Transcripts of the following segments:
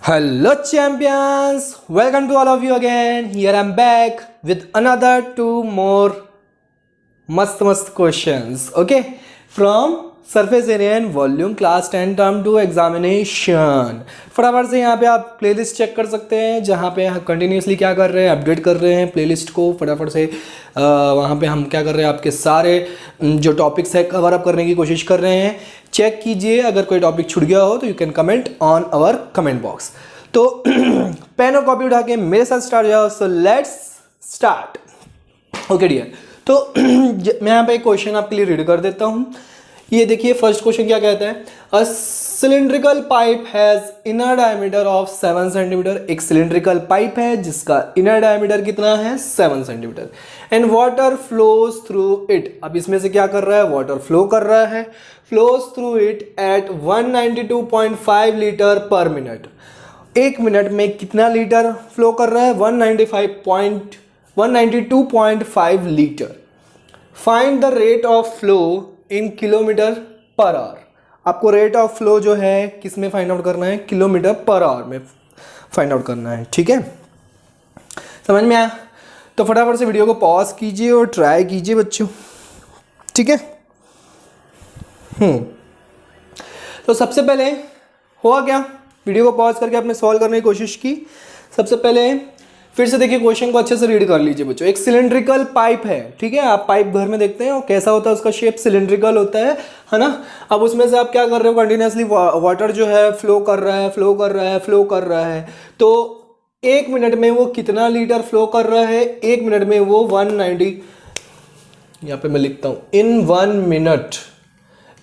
Hello champions, welcome to all of you again. Here I'm back with another two more mast questions. Okay, from surface area and volume class 10 term 2 examination. फटाफट से यहाँ पे आप playlist check कर सकते हैं जहाँ पे कंटिन्यूसली क्या कर रहे हैं, अपडेट कर रहे हैं प्लेलिस्ट को. फटाफट से वहाँ पे हम क्या कर रहे हैं, आपके सारे जो टॉपिक्स है कवर अप करने की कोशिश कर रहे हैं. चेक कीजिए, अगर कोई टॉपिक छूट गया हो तो you can comment on our comment box. तो पेन और कॉपी उठा के मेरे साथ स्टार्ट जाओ. So let's start. Okay dear, तो मैं यहाँ पे एक क्वेश्चन आपके लिए रीड कर देता हूँ. ये देखिए फर्स्ट क्वेश्चन क्या कहता है. A cylindrical pipe has inner diameter of 7 centimetre. एक सिलिंड्रिकल पाइप है जिसका इनर डायमीटर कितना है, 7 centimetre. And water flows through it. अब इसमें से क्या कर रहा है, वाटर फ्लो कर रहा है. Flows through it at 192.5 litre पर मिनट. एक मिनट में कितना लीटर फ्लो कर रहा है, 192.5 litre. Find the rate of flow in kilometre per our. आपको रेट ऑफ फ्लो जो है किस में फाइंड आउट करना है, किलोमीटर पर आवर में फाइंड आउट करना है. ठीक है, समझ में आया? तो फटाफट से वीडियो को पॉज कीजिए और ट्राई कीजिए बच्चों. ठीक है. तो सबसे पहले हुआ क्या, वीडियो को पॉज करके आपने सॉल्व करने की कोशिश की. सबसे पहले फिर से देखिए क्वेश्चन को अच्छे से रीड कर लीजिए बच्चों. एक सिलिंड्रिकल पाइप है, ठीक है. आप पाइप घर में देखते हैं और कैसा होता है, उसका शेप सिलिंड्रिकल होता है ना. अब उसमें से आप क्या कर रहे हो, कंटिन्यूसली वाटर जो है फ्लो कर रहा है, फ्लो कर रहा है, फ्लो कर रहा है. तो एक मिनट में वो कितना लीटर फ्लो कर रहा है, एक मिनट में वो 190, यहाँ पे मैं लिखता हूँ, in 1 minute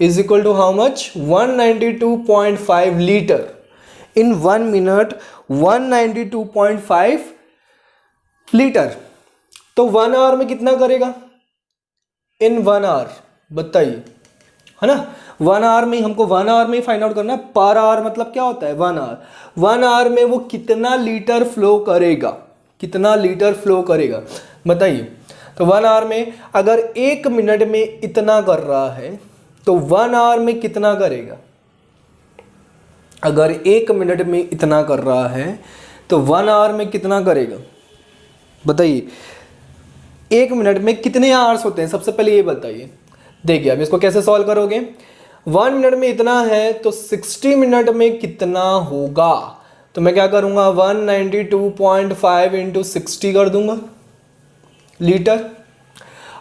is equal to how much, 192.5 litre. In 1 minute 192.5 litre. तो 1 आवर में कितना करेगा, इन 1 आवर बताइए, है ना. 1 आवर में हमको 1 आवर में ही फाइंड आउट करना है. पर आवर मतलब क्या होता है, 1 आवर. 1 आवर में वो कितना लीटर फ्लो करेगा, कितना लीटर फ्लो करेगा बताइए. तो 1 आवर में अगर एक मिनट में इतना कर रहा है तो 1 आवर में कितना करेगा. अगर एक मिनट में इतना कर रहा है तो 1 आवर में कितना करेगा बताइए. एक मिनट में कितने आवर्स होते हैं, सबसे पहले ये बताइए. देखिए अब इसको कैसे सॉल्व करोगे. 1 मिनट में इतना है तो 60 मिनट में कितना होगा. तो मैं क्या करूँगा, 192.5 इंटू 60 कर दूंगा लीटर.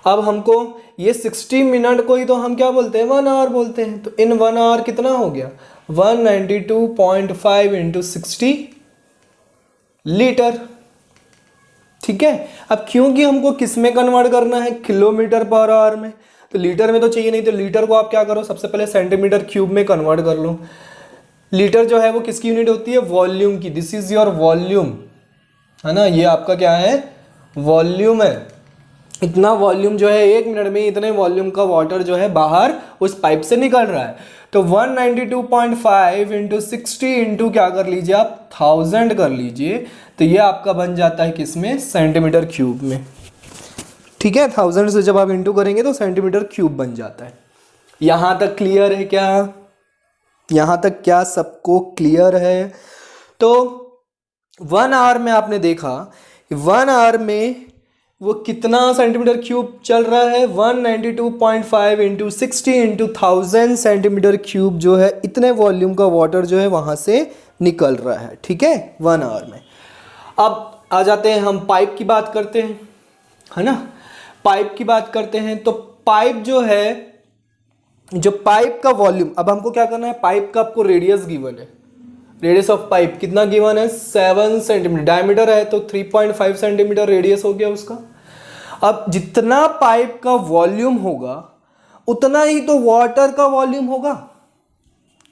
अब हमको ये 60 मिनट को ही तो हम क्या बोलते हैं, 1 आवर बोलते हैं. तो इन 1 आवर कितना हो गया, 192.5 इंटू 60 लीटर. ठीक है. अब क्योंकि हमको किस में कन्वर्ट करना है, किलोमीटर पर आवर में, तो लीटर में तो चाहिए नहीं. तो लीटर को आप क्या करो, सबसे पहले सेंटीमीटर क्यूब में कन्वर्ट कर लो. लीटर जो है वो किसकी यूनिट होती है, वॉल्यूम की. दिस इज योर वॉल्यूम, है ना. ये आपका क्या है, वॉल्यूम है. इतना वॉल्यूम जो है एक मिनट में इतने वॉल्यूम का वाटर जो है बाहर उस पाइप से निकल रहा है. तो 192.5 इंटू 60 इंटू क्या कर लीजिए आप, 1000 कर लीजिए. तो ये आपका बन जाता है किसमें, सेंटीमीटर क्यूब में. ठीक है, 1000 से जब आप इंटू करेंगे तो सेंटीमीटर क्यूब बन जाता है. यहाँ तक क्लियर है क्या, यहाँ तक क्या सबको क्लियर है. तो 1 आवर में आपने देखा, 1 आवर में वो कितना सेंटीमीटर क्यूब चल रहा है, 192.5 इंटू 60 इंटू 1000 सेंटीमीटर क्यूब जो है, इतने वॉल्यूम का वाटर जो है वहाँ से निकल रहा है. ठीक है, 1 आवर में. अब आ जाते हैं हम पाइप की बात करते हैं, है ना. पाइप की बात करते हैं तो पाइप जो है, जो पाइप का वॉल्यूम, अब हमको क्या करना है, पाइप का आपको रेडियस गिवन है. रेडियस ऑफ पाइप कितना गिवन है, 7 सेंटीमीटर. डायमीटर है तो 3.5 सेंटीमीटर रेडियस हो गया उसका. अब जितना पाइप का वॉल्यूम होगा उतना ही तो वाटर का वॉल्यूम होगा.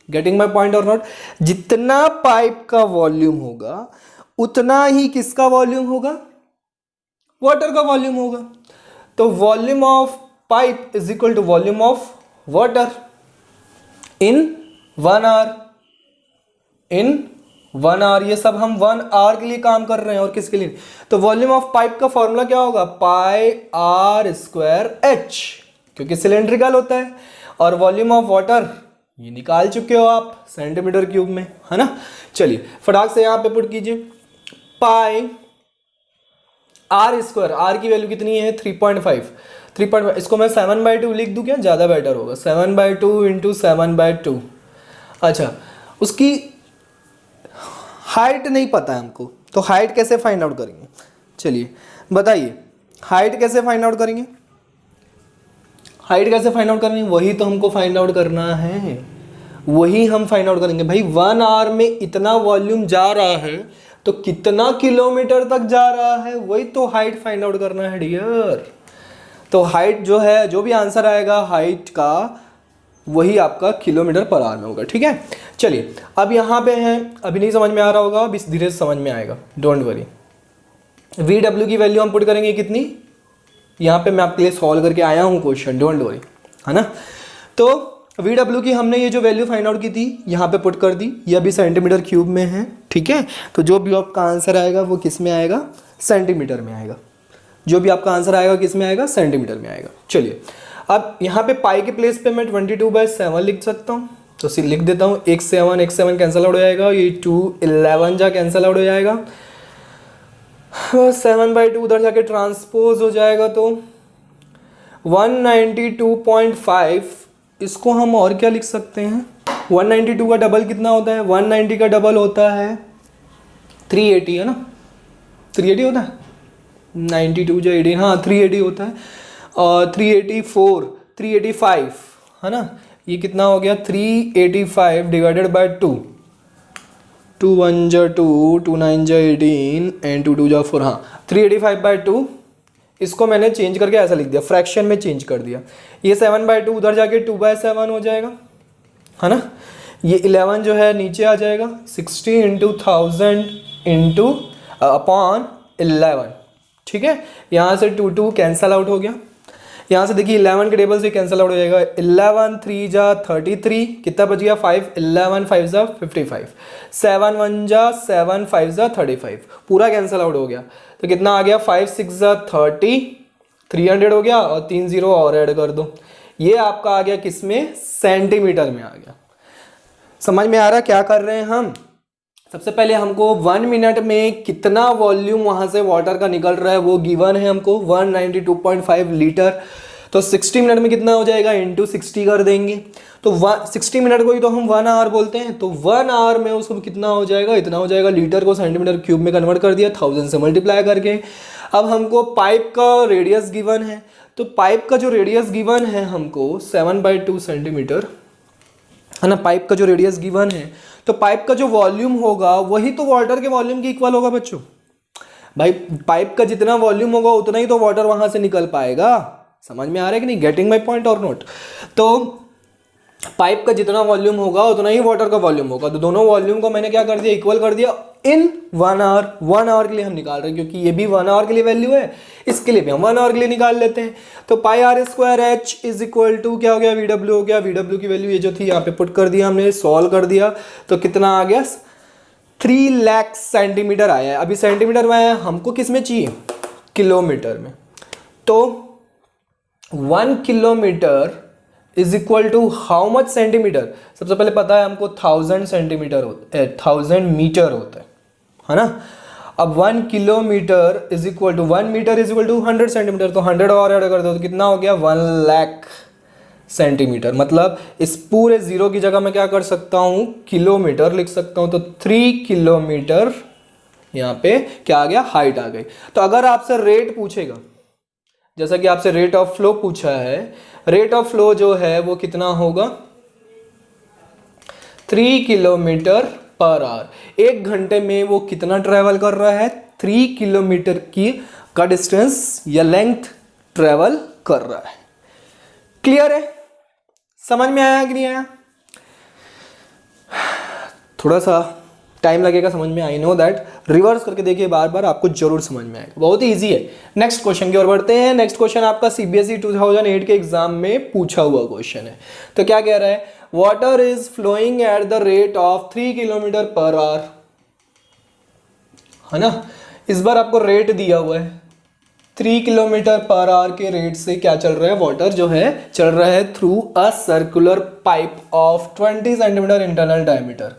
गेटिंग माय पॉइंट और नॉट. जितना पाइप का वॉल्यूम होगा उतना ही किसका वॉल्यूम होगा, वाटर का वॉल्यूम होगा. तो volume of pipe is equal to volume of water in 1 hour. In 1 hour, ये सब हम 1 आवर के लिए काम कर रहे हैं और किसके लिए. तो वॉल्यूम ऑफ पाइप का फॉर्मूला क्या होगा, पाई आर स्क्वायर एच, क्योंकि सिलेंड्रिकल होता है. और वॉल्यूम ऑफ वाटर ये निकाल चुके हो आप सेंटीमीटर क्यूब में, है ना। चलिए फटाक से यहाँ पे पुट कीजिए, पाई आर स्क्वायर, आर की वैल्यू कितनी है 3.5, इसको मैं 7/2 लिख दूं क्या, ज़्यादा बेटर होगा, 7/2 इंटू 7/2। अच्छा उसकी हाइट नहीं पता है हमको, तो हाइट कैसे फाइंड आउट करेंगे, चलिए बताइए हाइट कैसे फाइंड आउट करेंगे, हाइट कैसे फाइंड आउट करेंगे, वही तो हमको फाइंड आउट करना है, वही हम फाइंड आउट करेंगे भाई। 1 आवर में इतना वॉल्यूम जा रहा है तो कितना किलोमीटर तक जा रहा है, वही तो हाइट फाइंड आउट करना है डियर। तो हाइट जो है, जो भी आंसर आएगा हाइट का, वही आपका किलोमीटर पर आवर में होगा, ठीक है। चलिए अब यहाँ पे हैं, अभी नहीं समझ में आ रहा होगा, अभी धीरे से समझ में आएगा, डोंट वरी। VW की वैल्यू हम पुट करेंगे कितनी, यहाँ पे मैं आपके लिए सॉल्व करके आया हूँ क्वेश्चन, डोंट वरी, है ना। तो VW की हमने ये जो वैल्यू फाइंड आउट की थी यहाँ पे पुट कर दी, ये अभी सेंटीमीटर क्यूब में है, ठीक है। तो जो भी आपका आंसर आएगा वो किस में आएगा, सेंटीमीटर में आएगा, जो भी आपका आंसर आएगा किस में आएगा, सेंटीमीटर में आएगा। चलिए अब यहाँ पे पाई के प्लेस पे मैं 22/7 लिख सकता हूँ, तो लिख देता हूँ, एक 7 कैंसिल आउट हो जाएगा, ये 2 11 जा कैंसिल आउट हो जाएगा, 7/2 उधर जाके ट्रांसपोज हो जाएगा, तो 192.5, इसको हम और क्या लिख सकते हैं, 192 का डबल कितना होता है, 190 का डबल होता है 380, है ना, 380 होता है, 92 जो 80, हाँ 380 होता है, और 384 385, है ना, ये कितना हो गया 385 डिवाइडेड बाय 2, 2 1 जा 2, 2 9 जा 18 एंड 2 2 जा 4, हाँ 385/2, इसको मैंने चेंज करके ऐसा लिख दिया, फ्रैक्शन में चेंज कर दिया, ये 7/2 उधर जाके 2/7 हो जाएगा, है ना, ये 11 जो है नीचे आ जाएगा, 60 इंटू 1000 इंटू अपॉन 11, ठीक है। यहाँ से 2 कैंसल आउट हो गया, यहाँ से देखिए 11 के टेबल से कैंसिल आउट हो जाएगा, 11 3 जा 33, कितना बच गया 5, 11 5 जा 55, 7 1 जा 7 5 जा 35, पूरा कैंसिल आउट हो गया, तो कितना आ गया 5 6 जा 30, 300 हो गया, और 3 0 और ऐड कर दो, ये आपका आ गया किसमें, सेंटीमीटर में आ गया। समझ में आ रहा क्या कर रहे हैं हम, सबसे पहले हमको 1 मिनट में कितना वॉल्यूम वहां से वाटर का निकल रहा है वो गिवन है हमको, 192.5 लीटर, तो 60 मिनट में कितना हो जाएगा, इंटू 60 कर देंगे, तो 60 मिनट को ही तो हम 1 आवर बोलते हैं, तो 1 आवर में उसको कितना हो जाएगा, इतना हो जाएगा, लीटर को सेंटीमीटर क्यूब में कन्वर्ट कर दिया 1000 से मल्टीप्लाई करके। अब हमको पाइप का रेडियस गिवन है, तो पाइप का जो रेडियस गिवन है हमको 7/2 सेंटीमीटर, है ना, पाइप का जो रेडियस गिवन है, तो पाइप का जो वॉल्यूम होगा वही तो वाटर के वॉल्यूम के इक्वल होगा बच्चों, भाई पाइप का जितना वॉल्यूम होगा उतना ही तो वाटर वहां से निकल पाएगा, समझ में आ रहा है कि नहीं, गेटिंग माय पॉइंट और नोट। तो पाइप का जितना वॉल्यूम होगा उतना ही वाटर का वॉल्यूम होगा, तो दोनों वॉल्यूम को मैंने क्या कर दिया, इक्वल कर दिया इन 1 आवर, 1 आवर के लिए हम निकाल रहे हैं क्योंकि ये भी 1 आवर के लिए वैल्यू है, इसके लिए भी हम 1 आवर के लिए निकाल लेते हैं। तो pi r square h is equal to क्या हो गया, VW हो गया, VW की वैल्यू ये जो थी यहाँ पे पुट कर दिया हमने, सॉल्व कर दिया, तो कितना आ गया 3 लाख सेंटीमीटर आया है। अभी सेंटीमीटर में आया, हमको किस में चाहिए, किलोमीटर में, तो 1 kilometre is equal to how much centimetre, सबसे पहले पता है हमको 1000 सेंटीमीटर होता है, 1000 मीटर होता है ना। अब 1 kilometre is equal to 1 metre is equal to 100 centimetre, तो 100 और ऐड कर दो तो कितना हो गया 1 लाख सेंटीमीटर, मतलब इस पूरे जीरो की जगह मैं क्या कर सकता हूँ, किलोमीटर लिख सकता हूँ, तो 3 किलोमीटर यहाँ पे क्या आ गया, हाइट आ गई। तो अगर आपसे रेट पूछेगा, जैसा कि आपसे रेट ऑफ फ्लो पूछा है, रेट ऑफ फ्लो जो है वो कितना होगा 3 किलोमीटर पर आवर, 1 घंटे में वो कितना ट्रेवल कर रहा है, 3 किलोमीटर की का डिस्टेंस या लेंथ ट्रेवल कर रहा है। क्लियर है, समझ में आया कि नहीं आया, थोड़ा सा टाइम लगेगा समझ में, आई नो दैट, रिवर्स करके देखिए बार बार, आपको जरूर समझ में आएगा, बहुत ही इजी है। नेक्स्ट क्वेश्चन की ओर बढ़ते हैं। नेक्स्ट क्वेश्चन आपका CBSE 2008 के एग्जाम में पूछा हुआ क्वेश्चन है। तो क्या कह रहा है, water is flowing at the rate of 3 kilometre per hour, है ना, इस बार आपको रेट दिया हुआ है, 3 किलोमीटर पर आवर के रेट से क्या चल रहा है, वाटर जो है चल रहा है through a circular pipe of 20 centimetre internal diameter.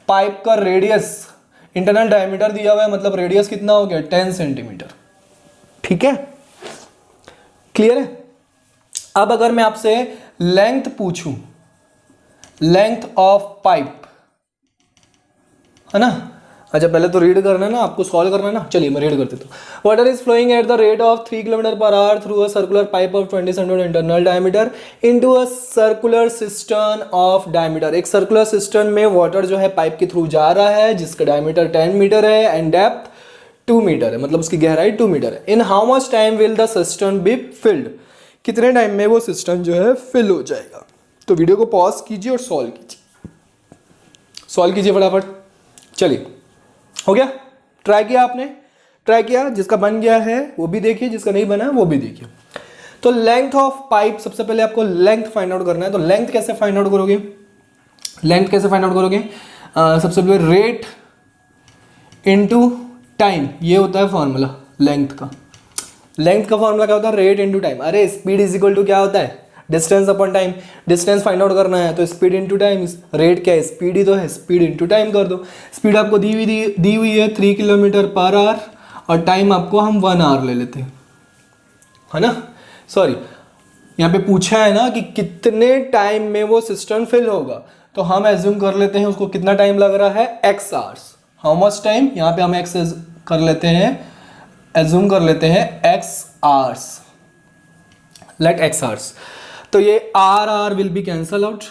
Pipe का रेडियस, इंटरनल डायमीटर दिया हुआ है, मतलब रेडियस कितना हो गया 10 सेंटीमीटर। ठीक है, क्लियर है। अब अगर मैं आपसे लेंथ पूछूं, लेंथ ऑफ पाइप, है ना, अच्छा पहले तो रीड करना है ना, आपको सॉल्व करना है ना, चलिए मैं रीड कर देता हूँ। Water is flowing at the rate of 3 kilometre per hour through a circular pipe of 20 centimetre internal diameter into a circular system of diameter. एक सर्कुलर सिस्टम में वाटर जो है पाइप के थ्रू जा रहा है जिसका डायमीटर 10 मीटर है एंड डेप्थ 2 मीटर है, मतलब उसकी गहराई 2 मीटर है। In how much time will the system be filled, कितने टाइम में वो सिस्टम जो है फिल हो जाएगा। तो वीडियो को पॉज कीजिए और सॉल्व कीजिए, सॉल्व कीजिए फटाफट। चलिए, हो गया, ट्राई किया आपने, ट्राई किया, जिसका बन गया है वो भी देखिए, जिसका नहीं बना वो भी देखिए। तो लेंथ ऑफ पाइप, सबसे पहले आपको लेंथ फाइंड आउट करना है। तो लेंथ कैसे फाइंड आउट करोगे, लेंथ कैसे फाइंड आउट करोगे, सबसे पहले रेट इनटू टाइम, ये होता है फॉर्मूला लेंथ का। लेंथ का फॉर्मूला क्या होता है, रेट इनटू टाइम। अरे स्पीड इज इक्वल टू क्या होता है, distance upon time. Distance find out करना है तो स्पीड इनटू टाइम, रेट क्या है, स्पीड ही तो है, स्पीड इनटू टाइम कर दो। स्पीड आपको दी हुई है 3 किलोमीटर पर आवर और टाइम आपको हम 1 आवर ले लेते हैं, है ना। सॉरी, यहाँ पे पूछा है ना कि कितने टाइम में वो सिस्टम फिल होगा, तो हम एज्यूम कर लेते हैं उसको कितना टाइम लग रहा है, x hours. How much time, यहाँ पे हम x कर लेते हैं, एज्यूम कर लेते हैं x hours, let x hours. तो ये r will be cancel out,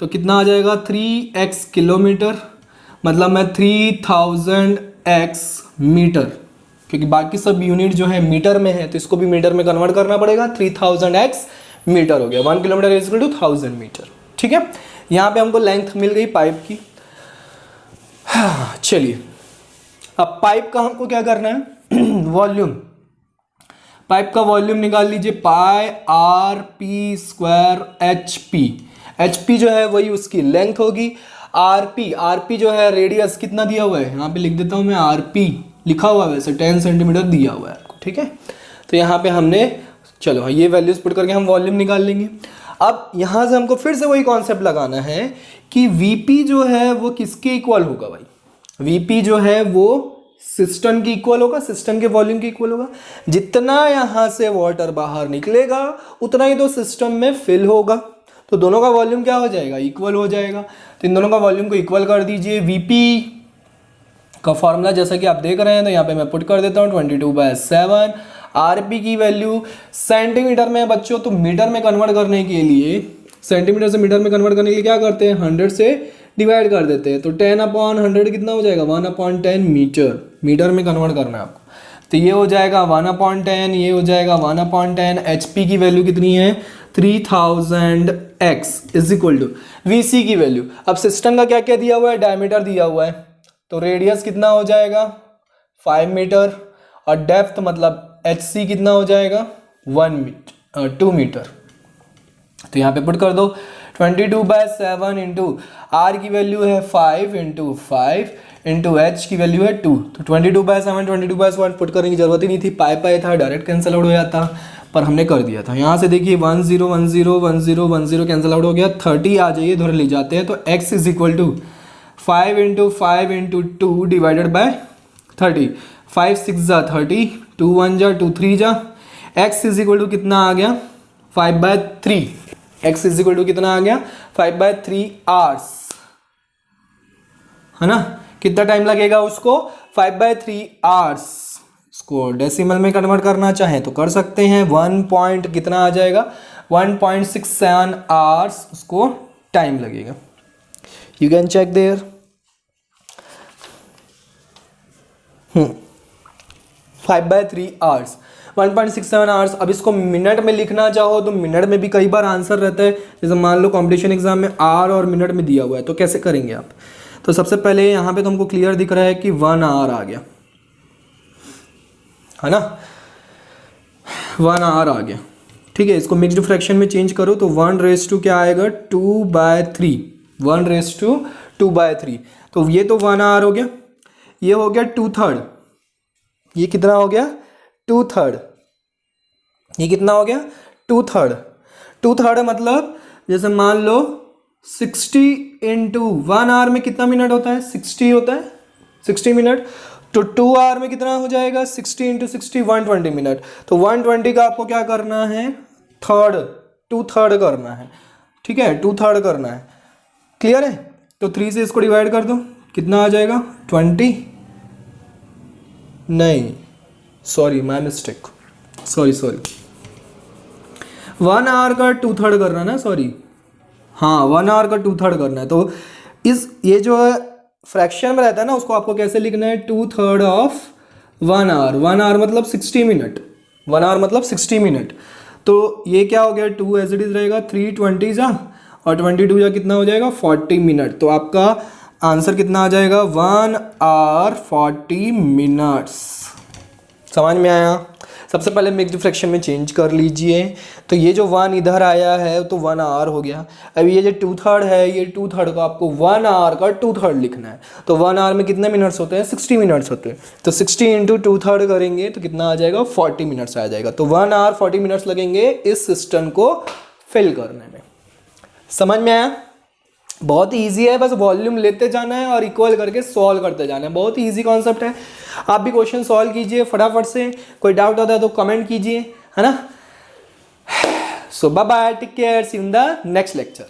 तो कितना आ जाएगा 3x किलोमीटर, मतलब मैं 3000x मीटर, क्योंकि बाकी सब यूनिट जो है मीटर में है तो इसको भी मीटर में कन्वर्ट करना पड़ेगा। 3000x मीटर हो गया, 1 kilometre is equal to 1000 metre. ठीक है, यहाँ पे हमको लेंथ मिल गई पाइप की। चलिए, अब पाइप का हमको क्या करना है, वॉल्यूम। पाइप का वॉल्यूम निकाल लीजिए, pi r p square h p. H p जो है वही उसकी लेंथ होगी। आर पी जो है रेडियस कितना दिया हुआ है, यहाँ पे लिख देता हूँ मैं, आर पी लिखा हुआ है वैसे 10 सेंटीमीटर दिया हुआ है आपको। ठीक है, तो यहाँ पे हमने, चलो ये वैल्यूज पुट करके हम वॉल्यूम निकाल लेंगे। अब यहाँ से हमको फिर से वही कॉन्सेप्ट लगाना है कि वीपी जो है वो किसके इक्वल होगा भाई, वीपी जो है वो सिस्टम की इक्वल होगा, सिस्टम के वॉल्यूम की इक्वल होगा। जितना यहाँ से वाटर बाहर निकलेगा उतना ही तो सिस्टम में फिल होगा, तो दोनों का वॉल्यूम क्या हो जाएगा, इक्वल हो जाएगा। तो इन दोनों का वॉल्यूम को इक्वल कर दीजिए। वीपी का फॉर्मूला जैसा कि आप देख रहे हैं, तो यहाँ पे मैं पुट कर देता हूँ 22/7। आरपी की वैल्यू सेंटीमीटर में बच्चों, तो मीटर में कन्वर्ट करने के लिए, सेंटीमीटर से मीटर में कन्वर्ट करने के लिए क्या करते हैं, 100 से डिवाइड कर देते हैं। तो 10/100 कितना हो जाएगा, 1/10 मीटर, मीटर में कन्वर्ट करना है आपको। तो ये हो जाएगा 1/10, ये हो जाएगा 1/10। एचपी की वैल्यू कितनी है, 3000x is equal to VC की वैल्यू। अब सिस्टम का क्या क्या दिया हुआ है, डायमीटर दिया हुआ है, तो रेडियस कितना हो जाएगा 5 मीटर और डेप्थ मतलब एचसी कितना हो जाएगा 2 मीटर। तो यहाँ पे पुट कर दो 22/7 इंटू आर की वैल्यू है 5 इंटू 5 इंटू एच की वैल्यू है 2। तो 22/7 22/7 पुट करने की जरूरत ही नहीं थी, पाई था, डायरेक्ट कैंसिल आउट हो जाता, पर हमने कर दिया था। यहाँ से देखिए 10 10 10 10 कैंसिल आउट हो गया, 30 आ जाइए, इधर ले जाते हैं। तो x is equal to 5 into 5 into 2 divided by 30। 5 6 जा 30, 2 1 जा 2 3 जा, x इज इक्वल टू कितना आ गया 5/3। x इज इक्वल टू कितना आ गया 5/3 आवर्स, है ना। कितना टाइम लगेगा उसको 5/3 आवर्स। इसको डेसिमल में कन्वर्ट करना चाहें तो कर सकते हैं, 1 पॉइंट कितना आ जाएगा 1.67 आवर्स उसको टाइम लगेगा। You can check there. 5/3 hours 1.67 hours. अब इसको मिनट में लिखना चाहो तो मिनट में भी कई बार आंसर रहता है, जैसे मान लो कंपटीशन एग्जाम में आवर और मिनट में दिया हुआ है, तो कैसे करेंगे आप। तो सबसे पहले यहाँ पे तो हमको क्लियर दिख रहा है कि 1 आवर आ गया, है ना, 1 आवर आ गया। ठीक है, इसको मिक्स्ड फ्रैक्शन में चेंज करो तो 1 क्या आएगा 2/3, 1/2/3। तो ये तो 1 आवर हो गया, ये हो गया 2/3, ये कितना हो गया 2/3, ये कितना हो गया, 2/3। 2/3 मतलब जैसे मान लो 60 इंटू 1 आवर में कितना मिनट होता है, 60 होता है, 60 मिनट। तो 2 आवर में कितना हो जाएगा, 60 इंटू 60 120 मिनट। तो 120 का आपको क्या करना है, थर्ड, 2/3 करना है, ठीक है, 2/3 करना है। क्लियर है? तो 3 से इसको डिवाइड कर दो, कितना आ जाएगा, 20, नहीं sorry my mistake, sorry 1 hour का 2/3 करना है ना, सॉरी, हाँ 1 आवर का 2/3 करना है। तो ये जो फ्रैक्शन में रहता है ना, उसको आपको कैसे लिखना है, 2/3 ऑफ 1 आवर। 1 आवर मतलब 60 मिनट, 1 आवर मतलब 60 मिनट। तो ये क्या हो गया, 2 एज इट इज रहेगा, 320 जा और 22 जा कितना हो जाएगा, 40 मिनट। तो आपका आंसर कितना आ जाएगा, 1 आवर 40 मिनट्स। समझ में आया? सबसे पहले मिक्स्ड फ्रैक्शन में चेंज कर लीजिए। तो ये जो 1 इधर आया है तो 1 आवर हो गया। अब ये जो 2/3 है, ये 2/3 को आपको 1 आवर का 2/3 लिखना है। तो 1 आवर में कितने मिनट्स होते हैं, 60 मिनट्स होते हैं। तो 60 इंटू 2/3 करेंगे तो कितना आ जाएगा, 40 मिनट्स आ जाएगा। तो 1 आवर 40 मिनट्स लगेंगे इस सिस्टम को फिल करने में। समझ में आया? बहुत ईजी है, बस वॉल्यूम लेते जाना है और इक्वल करके सॉल्व करते जाना है। बहुत ईजी कॉन्सेप्ट है। आप भी क्वेश्चन सॉल्व कीजिए फटाफट से। कोई डाउट होता है तो कमेंट कीजिए, है ना। So bye bye, take care, see you in the next lecture.